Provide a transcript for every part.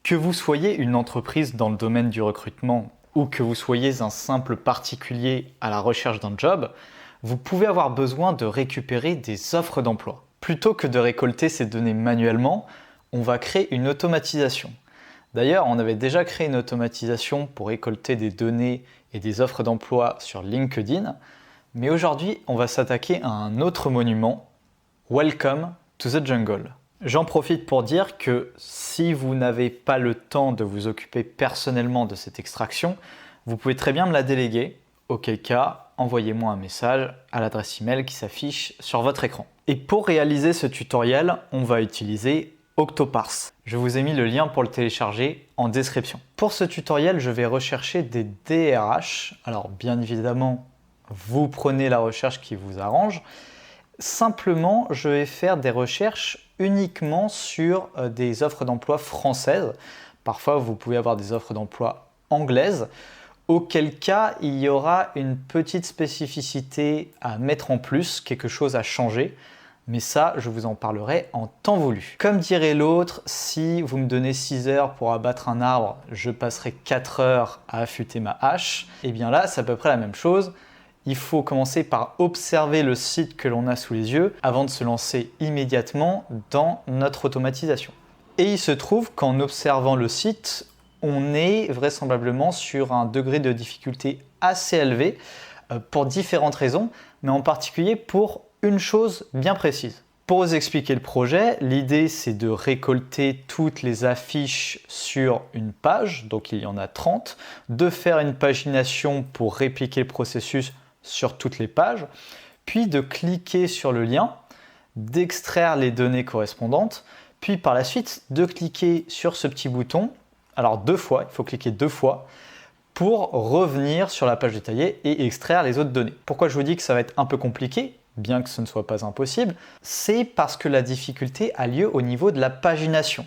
Que vous soyez une entreprise dans le domaine du recrutement ou que vous soyez un simple particulier à la recherche d'un job, vous pouvez avoir besoin de récupérer des offres d'emploi. Plutôt que de récolter ces données manuellement, on va créer une automatisation. D'ailleurs, on avait déjà créé une automatisation pour récolter des données et des offres d'emploi sur LinkedIn, mais aujourd'hui, on va s'attaquer à un autre monument, Welcome to the Jungle. J'en profite pour dire que si vous n'avez pas le temps de vous occuper personnellement de cette extraction, vous pouvez très bien me la déléguer, auquel cas, envoyez-moi un message à l'adresse email qui s'affiche sur votre écran. Et pour réaliser ce tutoriel, on va utiliser Octoparse. Je vous ai mis le lien pour le télécharger en description. Pour ce tutoriel, je vais rechercher des DRH. Alors bien évidemment, vous prenez la recherche qui vous arrange. Simplement, je vais faire des recherches uniquement sur des offres d'emploi françaises. Parfois, vous pouvez avoir des offres d'emploi anglaises, auquel cas, il y aura une petite spécificité à mettre en plus, quelque chose à changer. Mais ça, je vous en parlerai en temps voulu. Comme dirait l'autre, si vous me donnez 6 heures pour abattre un arbre, je passerai 4 heures à affûter ma hache. Et bien là, c'est à peu près la même chose. Il faut commencer par observer le site que l'on a sous les yeux avant de se lancer immédiatement dans notre automatisation. Et il se trouve qu'en observant le site, on est vraisemblablement sur un degré de difficulté assez élevé pour différentes raisons, mais en particulier pour une chose bien précise. Pour vous expliquer le projet, l'idée c'est de récolter toutes les affiches sur une page, donc il y en a 30, de faire une pagination pour répliquer le processus sur toutes les pages, puis de cliquer sur le lien, d'extraire les données correspondantes, puis par la suite de cliquer sur ce petit bouton, alors 2 fois, il faut cliquer 2 fois, pour revenir sur la page détaillée et extraire les autres données. Pourquoi je vous dis que ça va être un peu compliqué, bien que ce ne soit pas impossible, c'est parce que la difficulté a lieu au niveau de la pagination.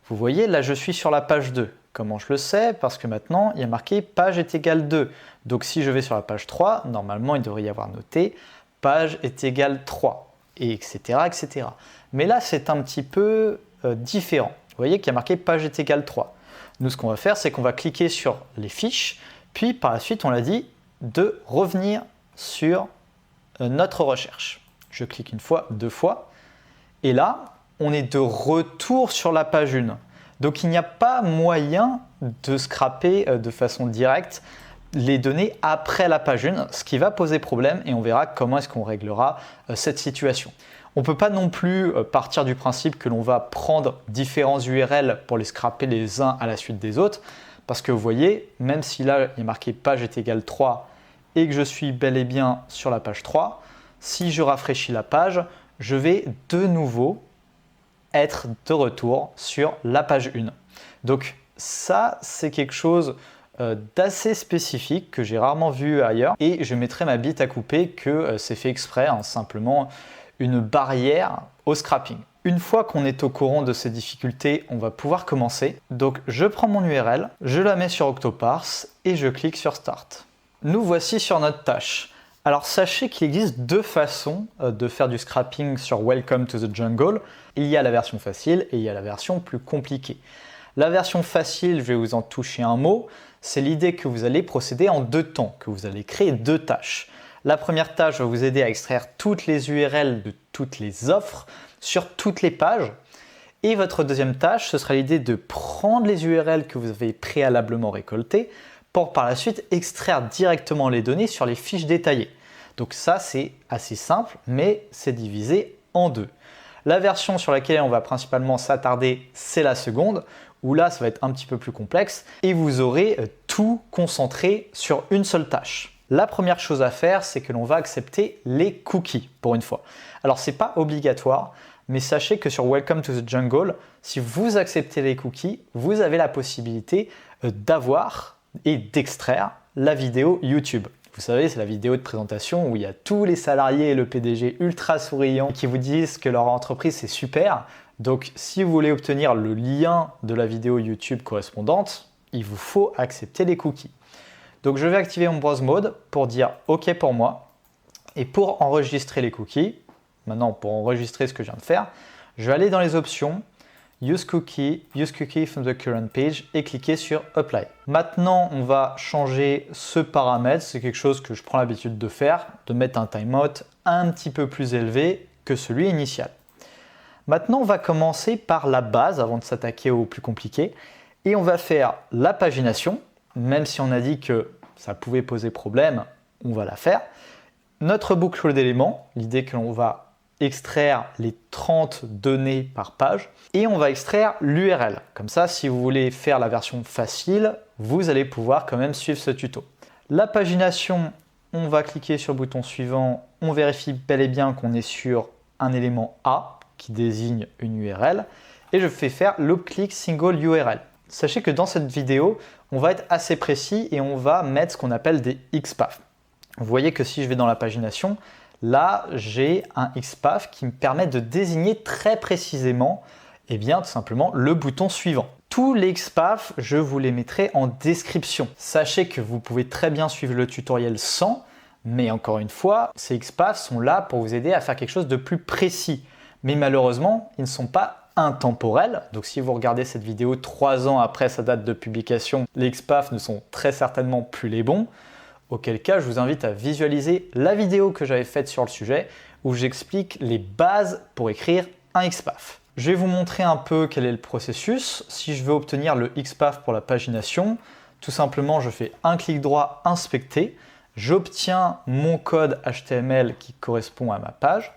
Vous voyez, là je suis sur la page 2. Comment je le sais? Parce que maintenant, il y a marqué page est égale 2. Donc si je vais sur la page 3, normalement, il devrait y avoir noté page est égale 3, et etc., etc. Mais là, c'est un petit peu différent. Vous voyez qu'il y a marqué page est égale 3. Nous, ce qu'on va faire, c'est qu'on va cliquer sur les fiches, puis par la suite, on l'a dit, de revenir sur notre recherche. Je clique une fois, 2 fois, et là, on est de retour sur la page 1. Donc il n'y a pas moyen de scraper de façon directe les données après la page 1, ce qui va poser problème et on verra comment est-ce qu'on réglera cette situation. On ne peut pas non plus partir du principe que l'on va prendre différents URL pour les scraper les uns à la suite des autres, parce que vous voyez, même si là il est marqué page est égale 3 et que je suis bel et bien sur la page 3, si je rafraîchis la page, je vais de nouveau être de retour sur la page 1. Donc ça, c'est quelque chose d'assez spécifique que j'ai rarement vu ailleurs et je mettrai ma bite à couper que c'est fait exprès, simplement une barrière au scrapping. Une fois qu'on est au courant de ces difficultés, on va pouvoir commencer. Donc je prends mon URL, je la mets sur Octoparse et je clique sur Start. Nous voici sur notre tâche. Alors sachez qu'il existe 2 façons de faire du scrapping sur Welcome to the Jungle. Il y a la version facile et il y a la version plus compliquée. La version facile, je vais vous en toucher un mot, c'est l'idée que vous allez procéder en 2 temps, que vous allez créer 2 tâches. La première tâche va vous aider à extraire toutes les URL de toutes les offres sur toutes les pages. Et votre deuxième tâche, ce sera l'idée de prendre les URL que vous avez préalablement récoltées pour par la suite extraire directement les données sur les fiches détaillées. Donc ça, c'est assez simple, mais c'est divisé en 2. La version sur laquelle on va principalement s'attarder, c'est la seconde, où là, ça va être un petit peu plus complexe et vous aurez tout concentré sur une seule tâche. La première chose à faire, c'est que l'on va accepter les cookies pour une fois. Alors, ce n'est pas obligatoire, mais sachez que sur Welcome to the Jungle, si vous acceptez les cookies, vous avez la possibilité d'avoir et d'extraire la vidéo YouTube. Vous savez, c'est la vidéo de présentation où il y a tous les salariés et le PDG ultra souriants qui vous disent que leur entreprise c'est super. Donc si vous voulez obtenir le lien de la vidéo YouTube correspondante, il vous faut accepter les cookies. Donc je vais activer mon browse mode pour dire OK pour moi. Et pour enregistrer les cookies, maintenant pour enregistrer ce que je viens de faire, je vais aller dans les options use cookie from the current page et cliquer sur Apply. Maintenant, on va changer ce paramètre. C'est quelque chose que je prends l'habitude de faire, de mettre un timeout un petit peu plus élevé que celui initial. Maintenant, on va commencer par la base avant de s'attaquer au plus compliqué. Et on va faire la pagination, même si on a dit que ça pouvait poser problème, on va la faire. Notre boucle d'éléments, l'idée que l'on va extraire les 30 données par page. Et on va extraire l'URL. Comme ça, si vous voulez faire la version facile, vous allez pouvoir quand même suivre ce tuto. La pagination, on va cliquer sur le bouton suivant. On vérifie bel et bien qu'on est sur un élément A qui désigne une URL. Et je fais faire le clic single URL. Sachez que dans cette vidéo, on va être assez précis et on va mettre ce qu'on appelle des XPath. Vous voyez que si je vais dans la pagination, là j'ai un XPath qui me permet de désigner très précisément tout simplement le bouton suivant. Tous les XPath, je vous les mettrai en description. Sachez que vous pouvez très bien suivre le tutoriel sans, mais encore une fois, ces XPath sont là pour vous aider à faire quelque chose de plus précis. Mais malheureusement, ils ne sont pas intemporel. Donc si vous regardez cette vidéo 3 ans après sa date de publication, les XPath ne sont très certainement plus les bons. Auquel cas, je vous invite à visualiser la vidéo que j'avais faite sur le sujet où j'explique les bases pour écrire un XPath. Je vais vous montrer un peu quel est le processus. Si je veux obtenir le XPath pour la pagination, tout simplement, je fais un clic droit, inspecter. J'obtiens mon code HTML qui correspond à ma page.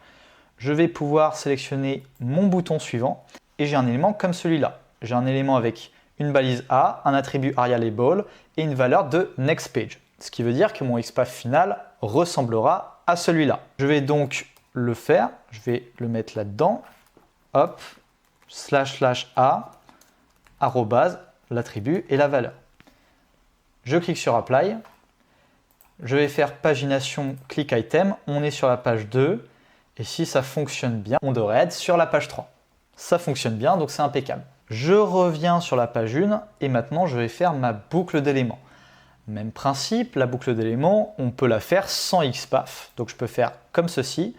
Je vais pouvoir sélectionner mon bouton suivant et j'ai un élément comme celui-là. J'ai un élément avec une balise A, un attribut ARIA label et une valeur de next page. Ce qui veut dire que mon XPath final ressemblera à celui-là. Je vais donc le faire, je vais le mettre là-dedans, hop, //a, arrobase, l'attribut et la valeur. Je clique sur Apply, je vais faire pagination, click item, on est sur la page 2. Et si ça fonctionne bien, on devrait être sur la page 3. Ça fonctionne bien, donc c'est impeccable. Je reviens sur la page 1 et maintenant je vais faire ma boucle d'éléments. Même principe, la boucle d'éléments, on peut la faire sans XPath. Donc je peux faire comme ceci.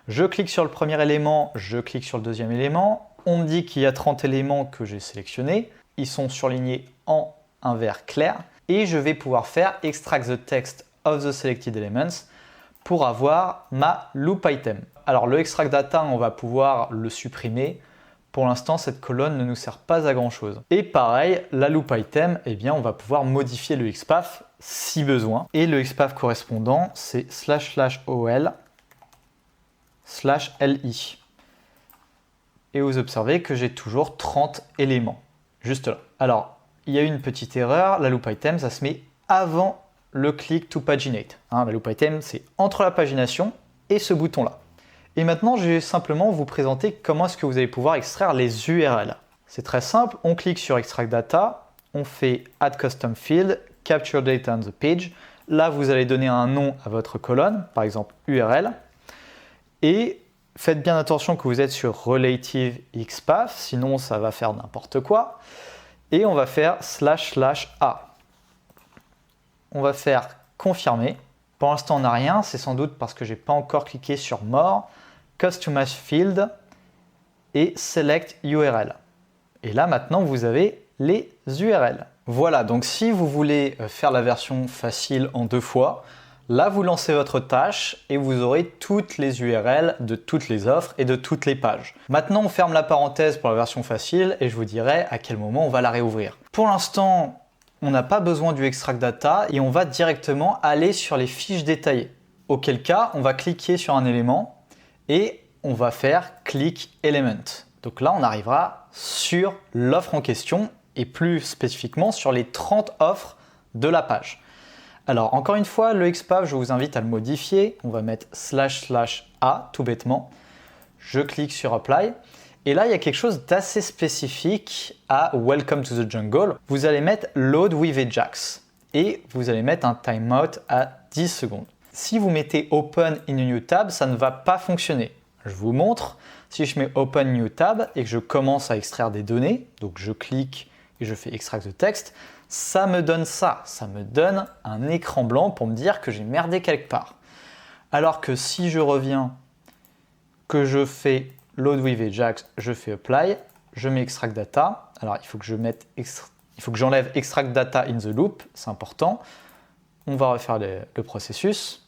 Je clique sur le premier élément, je clique sur le deuxième élément. On me dit qu'il y a 30 éléments que j'ai sélectionnés. Ils sont surlignés en un vert clair. Et je vais pouvoir faire extract the text of the selected elements pour avoir ma loop item. Alors le extract data, on va pouvoir le supprimer. Pour l'instant, cette colonne ne nous sert pas à grand chose. Et pareil, la loop item, on va pouvoir modifier le XPath si besoin. Et le XPath correspondant, c'est //ol/li. Et vous observez que j'ai toujours 30 éléments, juste là. Alors, il y a une petite erreur, la loop item, ça se met avant le click to paginate. La loop item, c'est entre la pagination et ce bouton-là. Et maintenant, je vais simplement vous présenter comment est-ce que vous allez pouvoir extraire les URL. C'est très simple, on clique sur Extract Data, on fait Add Custom Field, Capture Data on the Page. Là, vous allez donner un nom à votre colonne, par exemple URL. Et faites bien attention que vous êtes sur Relative XPath, sinon ça va faire n'importe quoi. Et on va faire //a. On va faire confirmer. Pour l'instant, on n'a rien. C'est sans doute parce que je n'ai pas encore cliqué sur More, Customize Field et Select URL. Et là, maintenant, vous avez les URL. Voilà, donc si vous voulez faire la version facile en 2 fois, là, vous lancez votre tâche et vous aurez toutes les URL de toutes les offres et de toutes les pages. Maintenant, on ferme la parenthèse pour la version facile et je vous dirai à quel moment on va la réouvrir. Pour l'instant, on n'a pas besoin du extract data et on va directement aller sur les fiches détaillées. Auquel cas, on va cliquer sur un élément et on va faire click element. Donc là, on arrivera sur l'offre en question et plus spécifiquement sur les 30 offres de la page. Alors encore une fois, le XPath, je vous invite à le modifier. On va mettre //a tout bêtement. Je clique sur Apply. Et là, il y a quelque chose d'assez spécifique à Welcome to the Jungle. Vous allez mettre Load with Ajax et vous allez mettre un timeout à 10 secondes. Si vous mettez Open in a New Tab, ça ne va pas fonctionner. Je vous montre. Si je mets Open New Tab et que je commence à extraire des données, donc je clique et je fais Extract the Text, ça me donne ça. Ça me donne un écran blanc pour me dire que j'ai merdé quelque part. Alors que si je reviens, que je fais Load with Ajax, je fais Apply, je mets extract data. Alors il faut que j'enlève extract data in the loop, c'est important. On va refaire le processus.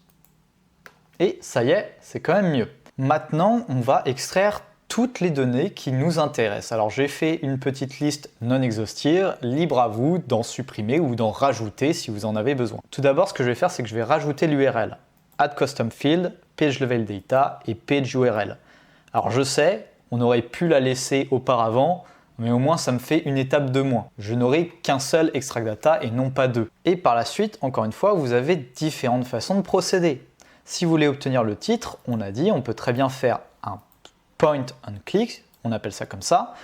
Et ça y est, c'est quand même mieux. Maintenant, on va extraire toutes les données qui nous intéressent. Alors j'ai fait une petite liste non exhaustive, libre à vous d'en supprimer ou d'en rajouter si vous en avez besoin. Tout d'abord, ce que je vais faire, c'est que je vais rajouter l'URL. Add custom field, page level data et page URL. Alors je sais, on aurait pu la laisser auparavant, mais au moins ça me fait une étape de moins. Je n'aurai qu'un seul extract data et non pas deux. Et par la suite, encore une fois, vous avez différentes façons de procéder. Si vous voulez obtenir le titre, on a dit, on peut très bien faire un point and click, on appelle ça comme ça.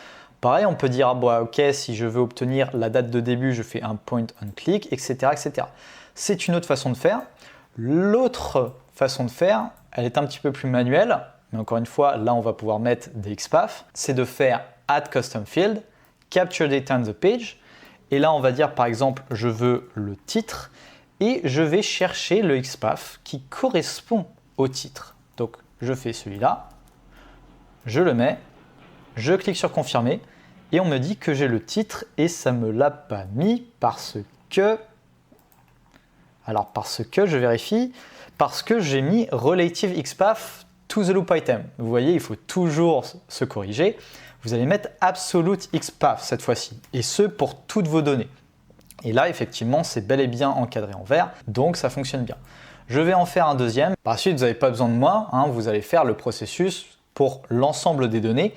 Pareil, on peut dire, bah, ok, si je veux obtenir la date de début, je fais un point and click, etc. etc. C'est une autre façon de faire. L'autre façon de faire, elle est un petit peu plus manuelle, mais encore une fois, là, on va pouvoir mettre des XPath. C'est de faire add custom field, capture data on the page. Et là, on va dire, par exemple, je veux le titre et je vais chercher le XPath qui correspond au titre. Donc, je fais celui-là. Je le mets, je clique sur confirmer et on me dit que j'ai le titre et ça ne me l'a pas mis parce que... Alors parce que, je vérifie, parce que j'ai mis relative XPath to the loop item. Vous voyez, il faut toujours se corriger. Vous allez mettre absolute XPath cette fois-ci et ce pour toutes vos données. Et là, effectivement, c'est bel et bien encadré en vert, donc ça fonctionne bien. Je vais en faire un deuxième. Par la suite, vous n'avez pas besoin de moi, vous allez faire le processus pour l'ensemble des données.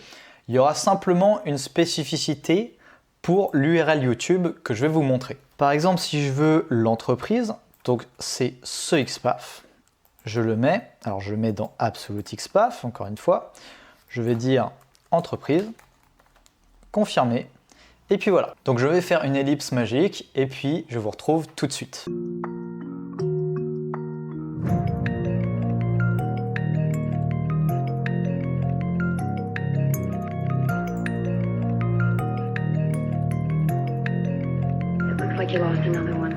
Il y aura simplement une spécificité pour l'URL YouTube que je vais vous montrer. Par exemple, si je veux l'entreprise, donc c'est ce XPath, je le mets, alors je le mets dans Absolute XPath, encore une fois, je vais dire entreprise, confirmer, et puis voilà. Donc je vais faire une ellipse magique, et puis je vous retrouve tout de suite. Like you lost another one.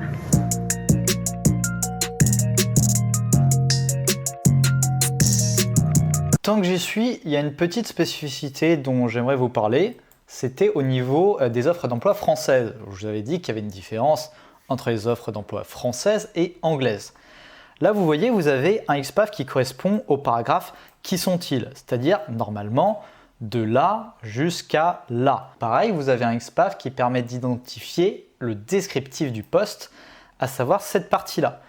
Tant que j'y suis, il y a une petite spécificité dont j'aimerais vous parler. C'était au niveau des offres d'emploi françaises. Je vous avais dit qu'il y avait une différence entre les offres d'emploi françaises et anglaises. Là, vous voyez, vous avez un XPath qui correspond au paragraphe « Qui sont-ils ?» C'est-à-dire, normalement, de là jusqu'à là. Pareil, vous avez un XPath qui permet d'identifier le descriptif du poste, à savoir cette partie-là.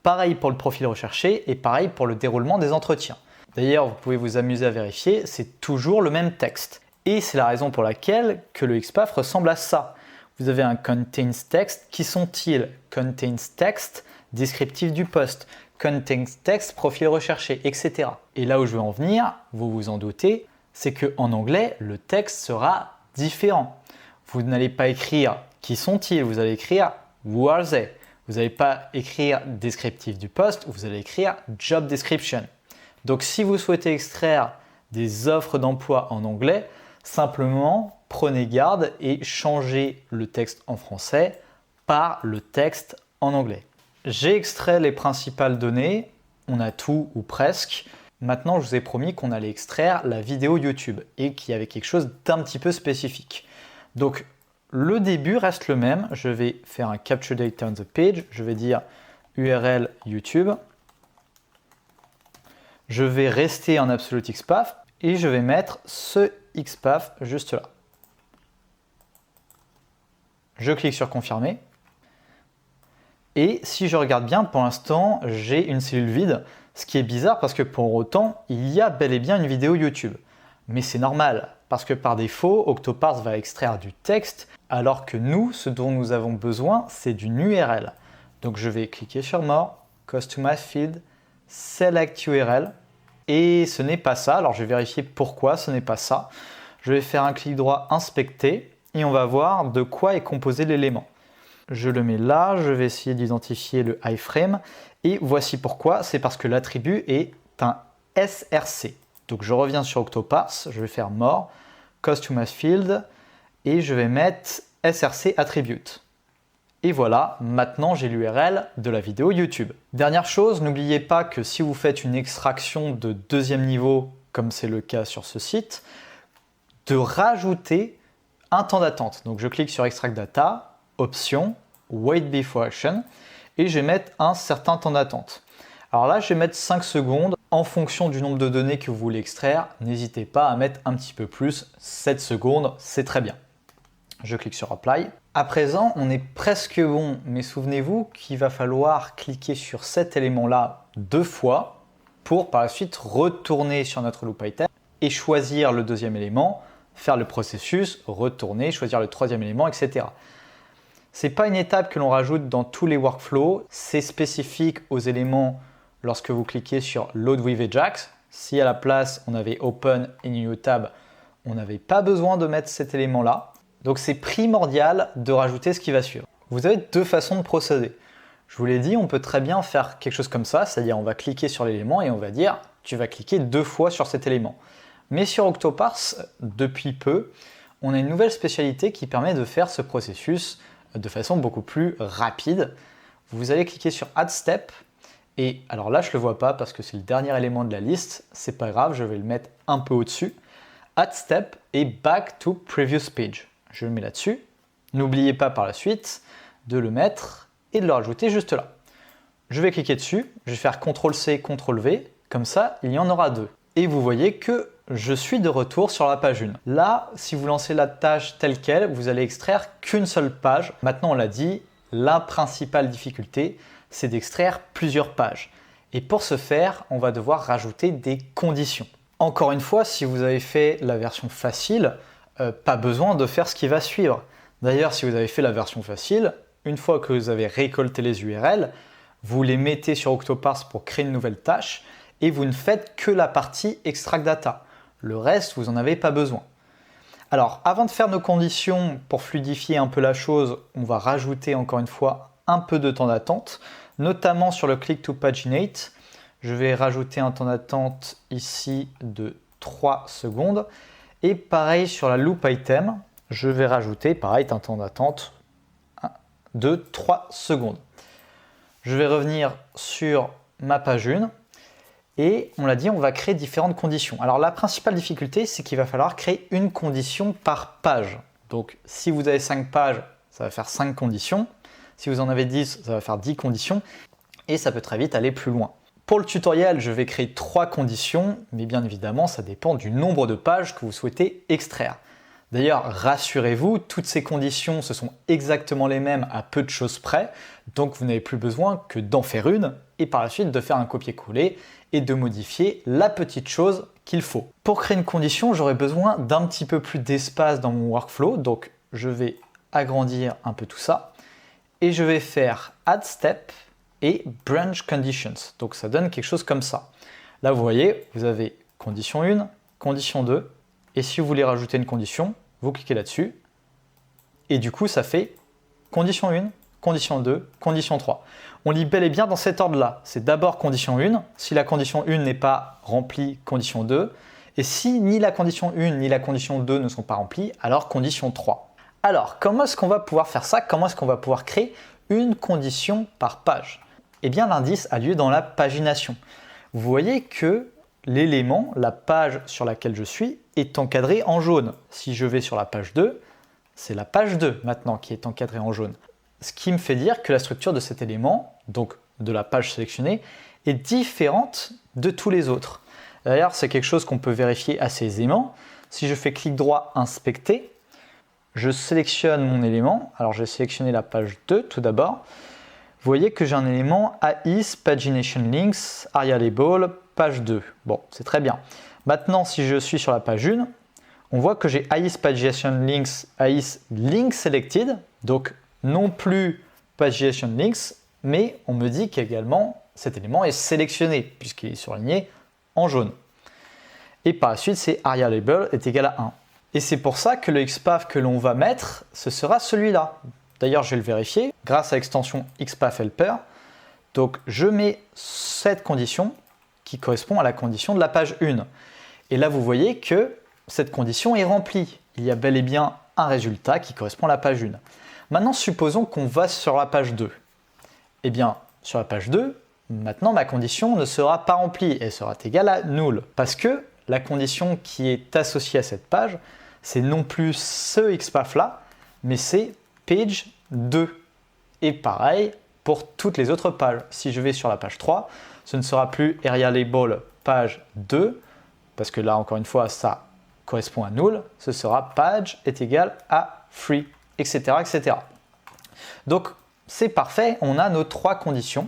Pareil pour le profil recherché et pareil pour le déroulement des entretiens. D'ailleurs, vous pouvez vous amuser à vérifier, c'est toujours le même texte. Et c'est la raison pour laquelle que le XPath ressemble à ça. Vous avez un contains text, qui sont-ils? Contains text, descriptif du poste. Contains text, profil recherché, etc. Et là où je veux en venir, vous vous en doutez, c'est qu'en anglais, le texte sera différent. Vous n'allez pas écrire qui sont-ils, vous allez écrire who are they. Vous n'allez pas écrire descriptif du poste, vous allez écrire job description. Donc si vous souhaitez extraire des offres d'emploi en anglais, simplement prenez garde et changez le texte en français par le texte en anglais. J'ai extrait les principales données, on a tout ou presque. Maintenant, je vous ai promis qu'on allait extraire la vidéo YouTube et qu'il y avait quelque chose d'un petit peu spécifique. Donc, le début reste le même. Je vais faire un capture data on the page. Je vais dire URL YouTube. Je vais rester en absolute XPath et je vais mettre ce XPath juste là. Je clique sur confirmer. Et si je regarde bien, pour l'instant, j'ai une cellule vide. Ce qui est bizarre parce que pour autant, il y a bel et bien une vidéo YouTube. Mais c'est normal, parce que par défaut, Octoparse va extraire du texte, alors que nous, ce dont nous avons besoin, c'est d'une URL. Donc je vais cliquer sur More, Customize Field, Select URL, et ce n'est pas ça. Alors je vais vérifier pourquoi ce n'est pas ça. Je vais faire un clic droit Inspecter, et on va voir de quoi est composé l'élément. Je le mets là, je vais essayer d'identifier le iframe, et voici pourquoi, c'est parce que l'attribut est un SRC. Donc je reviens sur Octoparse, je vais faire More, Customize Field, et je vais mettre SRC Attribute. Et voilà, maintenant j'ai l'URL de la vidéo YouTube. Dernière chose, n'oubliez pas que si vous faites une extraction de deuxième niveau, comme c'est le cas sur ce site, de rajouter un temps d'attente. Donc je clique sur Extract Data, Option, Wait Before Action, et je vais mettre un certain temps d'attente. Alors là, je vais mettre 5 secondes en fonction du nombre de données que vous voulez extraire. N'hésitez pas à mettre un petit peu plus, 7 secondes, c'est très bien. Je clique sur Apply. À présent, on est presque bon, mais souvenez-vous qu'il va falloir cliquer sur cet élément-là 2 fois pour par la suite retourner sur notre loop item et choisir le deuxième élément, faire le processus, retourner, choisir le troisième élément, etc. Ce n'est pas une étape que l'on rajoute dans tous les workflows, c'est spécifique aux éléments lorsque vous cliquez sur Load with Ajax. Si à la place on avait Open et New Tab, on n'avait pas besoin de mettre cet élément-là. Donc c'est primordial de rajouter ce qui va suivre. Vous avez 2 façons de procéder. Je vous l'ai dit, on peut très bien faire quelque chose comme ça, c'est-à-dire on va cliquer sur l'élément et on va dire tu vas cliquer 2 fois sur cet élément. Mais sur Octoparse, depuis peu, on a une nouvelle spécialité qui permet de faire ce processus de façon beaucoup plus rapide. Vous allez cliquer sur Add Step et alors là je ne le vois pas parce que c'est le dernier élément de la liste, c'est pas grave, je vais le mettre un peu au-dessus. Add Step et Back to Previous Page. Je le mets là-dessus. N'oubliez pas par la suite de le mettre et de le rajouter juste là. Je vais cliquer dessus, je vais faire CTRL-C, CTRL-V, comme ça il y en aura 2. Et vous voyez que je suis de retour sur la page 1. Là, si vous lancez la tâche telle quelle, vous allez extraire qu'une seule page. Maintenant, on l'a dit, la principale difficulté, c'est d'extraire plusieurs pages. Et pour ce faire, on va devoir rajouter des conditions. Encore une fois, si vous avez fait la version facile, pas besoin de faire ce qui va suivre. D'ailleurs, si vous avez fait la version facile, une fois que vous avez récolté les URL, vous les mettez sur Octoparse pour créer une nouvelle tâche et vous ne faites que la partie Extract Data. Le reste, vous n'en avez pas besoin. Alors, avant de faire nos conditions, pour fluidifier un peu la chose, on va rajouter encore une fois un peu de temps d'attente, notamment sur le Click to Paginate. Je vais rajouter un temps d'attente ici de 3 secondes. Et pareil sur la loop item, je vais rajouter pareil un temps d'attente de 3 secondes. Je vais revenir sur ma page 1 et on l'a dit, on va créer différentes conditions. Alors la principale difficulté, c'est qu'il va falloir créer une condition par page. Donc si vous avez 5 pages, ça va faire 5 conditions. Si vous en avez 10, ça va faire 10 conditions et ça peut très vite aller plus loin. Pour le tutoriel, je vais créer 3 conditions, mais bien évidemment, ça dépend du nombre de pages que vous souhaitez extraire. D'ailleurs, rassurez-vous, toutes ces conditions, ce sont exactement les mêmes à peu de choses près, donc vous n'avez plus besoin que d'en faire une et par la suite de faire un copier-coller et de modifier la petite chose qu'il faut. Pour créer une condition, j'aurai besoin d'un petit peu plus d'espace dans mon workflow, donc je vais agrandir un peu tout ça et je vais faire Add Step et Branch Conditions. Donc ça donne quelque chose comme ça. Là, vous voyez, vous avez condition 1, condition 2, et si vous voulez rajouter une condition, vous cliquez là-dessus, et du coup, ça fait condition 1, condition 2, condition 3. On lit bel et bien dans cet ordre-là. C'est d'abord condition 1, si la condition 1 n'est pas remplie, condition 2, et si ni la condition 1 ni la condition 2 ne sont pas remplies, alors condition 3. Alors, comment est-ce qu'on va pouvoir faire ça? Comment est-ce qu'on va pouvoir créer une condition par page? Eh bien, l'indice a lieu dans la pagination. Vous voyez que l'élément, la page sur laquelle je suis, est encadré en jaune. Si je vais sur la page 2, c'est la page 2 maintenant qui est encadrée en jaune. Ce qui me fait dire que la structure de cet élément, donc de la page sélectionnée, est différente de tous les autres. D'ailleurs, c'est quelque chose qu'on peut vérifier assez aisément. Si je fais clic droit, inspecter, je sélectionne mon élément. Alors, je vais sélectionner la page 2 tout d'abord. Vous voyez que j'ai un élément AIS Pagination Links, Aria Label, page 2. Bon, c'est très bien. Maintenant, si je suis sur la page 1, on voit que j'ai AIS Pagination Links, AIS Link Selected, donc non plus Pagination Links, mais on me dit qu'également cet élément est sélectionné puisqu'il est surligné en jaune. Et par la suite, c'est Aria Label est égal à 1. Et c'est pour ça que le XPath que l'on va mettre, ce sera celui-là. D'ailleurs, je vais le vérifier grâce à l'extension XPath Helper. Donc, je mets cette condition qui correspond à la condition de la page 1. Et là, vous voyez que cette condition est remplie. Il y a bel et bien un résultat qui correspond à la page 1. Maintenant, supposons qu'on va sur la page 2. Eh bien, sur la page 2, maintenant, ma condition ne sera pas remplie. Elle sera égale à null. Parce que la condition qui est associée à cette page, c'est non plus ce XPath là, mais c'est page 2. Et pareil pour toutes les autres pages. Si je vais sur la page 3, ce ne sera plus area label page 2, parce que là, encore une fois, ça correspond à null. Ce sera page est égal à free, etc., etc. Donc, c'est parfait. On a nos 3 conditions.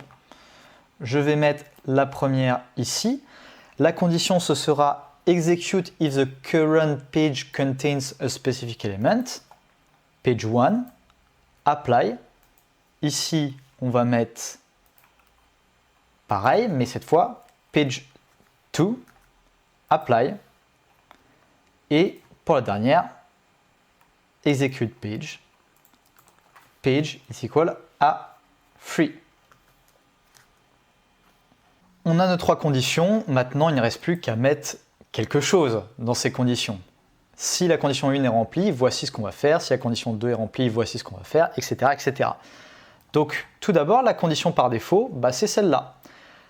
Je vais mettre la première ici. La condition, ce sera execute if the current page contains a specific element. Page 1, apply. Ici, on va mettre pareil, mais cette fois, page 2, apply. Et pour la dernière, execute page. Page is equal à free. On a nos 3 conditions. Maintenant, il ne reste plus qu'à mettre quelque chose dans ces conditions. Si la condition 1 est remplie, voici ce qu'on va faire. Si la condition 2 est remplie, voici ce qu'on va faire, etc., etc. Donc, tout d'abord, la condition par défaut, c'est celle-là.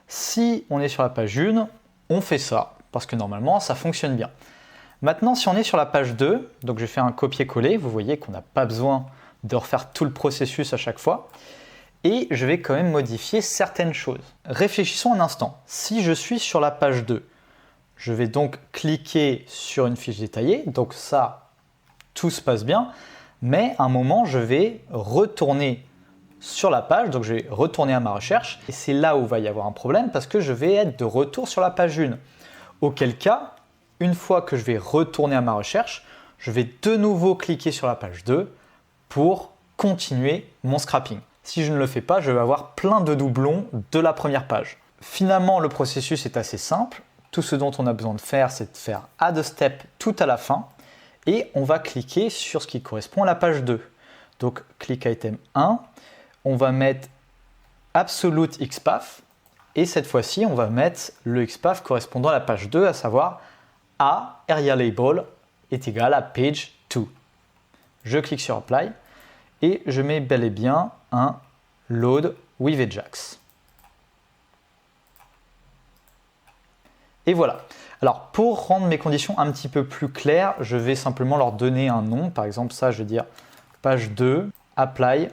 Si on est sur la page 1, on fait ça, parce que normalement, ça fonctionne bien. Maintenant, si on est sur la page 2, donc je fais un copier-coller, vous voyez qu'on n'a pas besoin de refaire tout le processus à chaque fois, et je vais quand même modifier certaines choses. Réfléchissons un instant. Si je suis sur la page 2, je vais donc cliquer sur une fiche détaillée, donc ça, tout se passe bien, mais à un moment, je vais retourner sur la page, donc je vais retourner à ma recherche, et c'est là où va y avoir un problème, parce que je vais être de retour sur la page 1. Auquel cas, une fois que je vais retourner à ma recherche, je vais de nouveau cliquer sur la page 2 pour continuer mon scrapping. Si je ne le fais pas, je vais avoir plein de doublons de la première page. Finalement, le processus est assez simple. Tout ce dont on a besoin de faire, c'est de faire add a step tout à la fin et on va cliquer sur ce qui correspond à la page 2. Donc, click item 1, on va mettre absolute XPath et cette fois-ci, on va mettre le XPath correspondant à la page 2, à savoir A area label est égal à page 2. Je clique sur apply et je mets bel et bien un load with Ajax. Et voilà. Alors pour rendre mes conditions un petit peu plus claires, je vais simplement leur donner un nom. Par exemple, ça, je vais dire page 2, apply.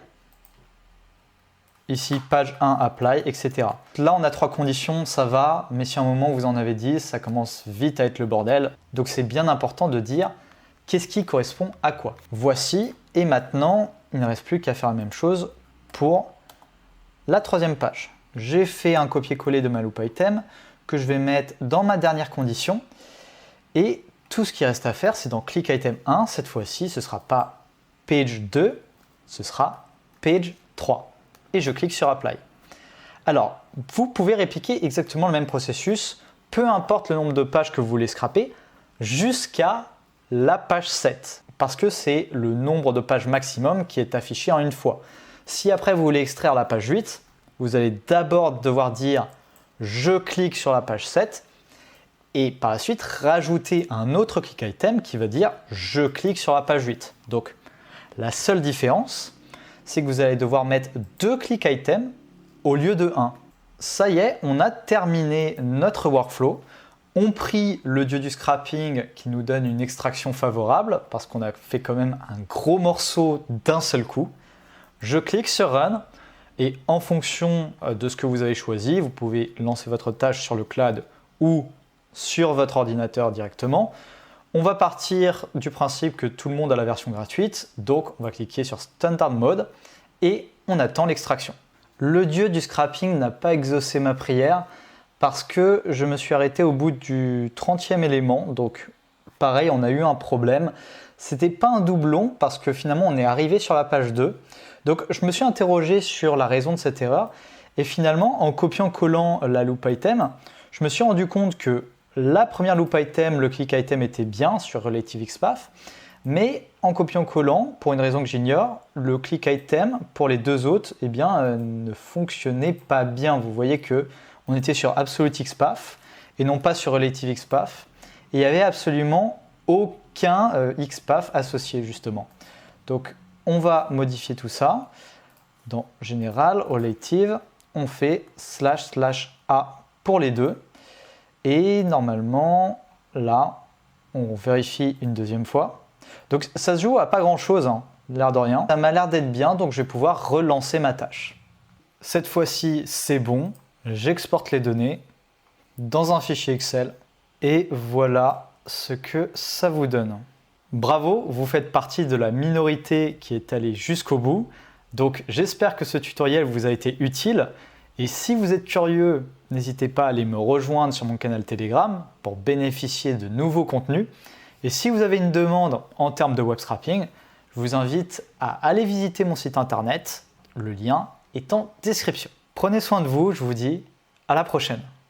Ici, page 1, apply, etc. Là, on a 3 conditions, ça va, mais si à un moment vous en avez 10, ça commence vite à être le bordel. Donc c'est bien important de dire qu'est-ce qui correspond à quoi. Voici, et maintenant, il ne reste plus qu'à faire la même chose pour la 3e page. J'ai fait un copier-coller de ma loop item que je vais mettre dans ma dernière condition. Et tout ce qui reste à faire, c'est dans click item 1, cette fois-ci, ce ne sera pas page 2, ce sera page 3. Et je clique sur apply. Alors, vous pouvez répliquer exactement le même processus, peu importe le nombre de pages que vous voulez scraper, jusqu'à la page 7, parce que c'est le nombre de pages maximum qui est affiché en une fois. Si après vous voulez extraire la page 8, vous allez d'abord devoir dire « je clique sur la page 7 » et par la suite rajouter un autre click item qui va dire « je clique sur la page 8 ». Donc, la seule différence, c'est que vous allez devoir mettre 2 click items au lieu de 1. Ça y est, on a terminé notre workflow. On prie le dieu du scrapping qui nous donne une extraction favorable parce qu'on a fait quand même un gros morceau d'un seul coup. Je clique sur Run et en fonction de ce que vous avez choisi, vous pouvez lancer votre tâche sur le cloud ou sur votre ordinateur directement. On va partir du principe que tout le monde a la version gratuite, donc on va cliquer sur Standard Mode et on attend l'extraction. Le dieu du scrapping n'a pas exaucé ma prière parce que je me suis arrêté au bout du 30e élément, donc pareil, on a eu un problème. C'était pas un doublon parce que finalement on est arrivé sur la page 2. Donc je me suis interrogé sur la raison de cette erreur et finalement en copiant-collant la loop item, je me suis rendu compte que la première loop item, le click item était bien sur Relative XPath, mais en copiant-collant, pour une raison que j'ignore, le click item pour les deux autres ne fonctionnait pas bien. Vous voyez que on était sur Absolute XPath et non pas sur Relative XPath. Et il n'y avait absolument aucun XPath associé justement. Donc on va modifier tout ça. Dans Général, Relative, on fait //a pour les deux. Et normalement, là, on vérifie une deuxième fois. Donc ça se joue à pas grand chose, hein, l'air de rien. Ça m'a l'air d'être bien, donc je vais pouvoir relancer ma tâche. Cette fois-ci, c'est bon. J'exporte les données dans un fichier Excel et voilà ce que ça vous donne. Bravo, vous faites partie de la minorité qui est allée jusqu'au bout. Donc j'espère que ce tutoriel vous a été utile. Et si vous êtes curieux, n'hésitez pas à aller me rejoindre sur mon canal Telegram pour bénéficier de nouveaux contenus. Et si vous avez une demande en termes de web scrapping, je vous invite à aller visiter mon site internet. Le lien est en description. Prenez soin de vous, je vous dis à la prochaine.